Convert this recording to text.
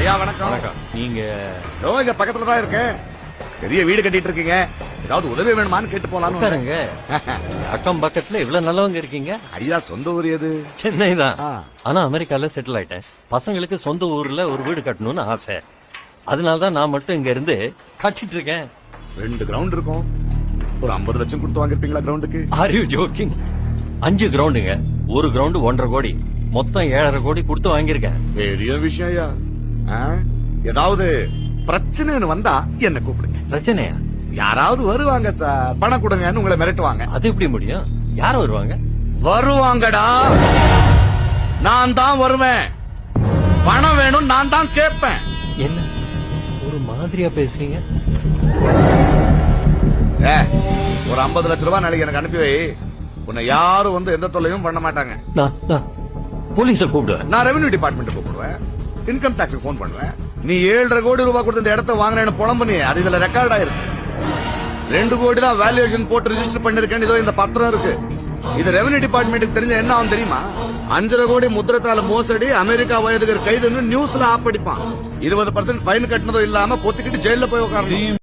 ஐயா வணக்கம். வணக்கம். நீங்க இங்க பக்கத்துல தான் இருக்கேன். பெரிய வீடு கட்டிட்டு இருக்கீங்க, ஏதாவது உதவி வேணுமான்னு கேட்டு போலான்னு. உட்காருங்க. அக்கம் பக்கத்துல இவ்வளவு நல்லவங்க இருக்கீங்க. ஐயா சொந்த ஊர் எது? சென்னை தான். ஆ. ஆனா அமெரிக்கால செட்டில் ஆயிட்டேன். பசங்களுக்கு சொந்த ஊர்ல ஒரு வீடு கட்டணும்னு ஆசை. அதனாலதான் நான் மட்டும் இங்க இருந்து கட்டிட்டு இருக்கேன். 2 கிரவுண்ட் இருக்கும். ஒரு 50 லட்சம் கொடுத்து வாங்கிருப்பீங்களா கிரவுண்டுக்கு? Are you jogging? 5 கிரவுண்டுங்க. ஒரு கிரவுண்டு 1.5 கோடி, மொத்தம் 7.5 கோடி கொடுத்து வாங்கியிருக்கேன். பெரிய விஷயம் ஐயா. ஏதாவது பிரச்சனைன்னு வந்தா என்ன கூப்பிடுங்க. பிரச்சனையா? யாராவது வருவாங்க சார், பணம் கொடுங்கன்னு உங்களை மிரட்டுவாங்க. அது எப்படி முடியும்? யார் வருவாங்க? வருவாங்கடா, நான் தான் வருவேன். பணம் வேணும், நான் தான் கேட்பேன். என்ன ஒரு மாதிரியா பேசுறீங்க? ஒரு 50 லட்சம் ரூபாய் நாளைக்கு எனக்கு அனுப்பி வை. உன்னை யாரும் வந்து எந்த தொல்லையும் பண்ண மாட்டாங்க. நான் போலீஸ கூப்பிடுவேன். நான் ரெவென்யூ டிபார்ட்மெண்ட் கூப்பிடுவேன், இன்கம் டாக்ஸ் போன் பண்ணுவேன். நீ 7.5 கோடி ரூபாய் கொடுத்து இந்த இடத்த வாங்கினேன்னு புலம்பு. அது இதுல ரெக்கார்ட் ஆயிருக்கு. 2 கோடி தான் வேல்யூவேஷன் போட்டு ரெஜிஸ்டர் பண்ணிருக்கேன். இதோ இந்த பத்திரம் இருக்கு. இது ரெவென்யூ டிபார்ட்மெண்ட்டுக்கு தெரிஞ்ச என்ன ஆகும் தெரியுமா? 5.5 கோடி முத்திரத்தால மோசடி, அமெரிக்கா வயதுக்கு கைதுன்னு நியூஸ்ல ஆப்படிப்பான். 20% ஃபைன் கட்டினதும் இல்லாம பொத்திக்கிட்டு ஜெயில போய் உட்காரணும்.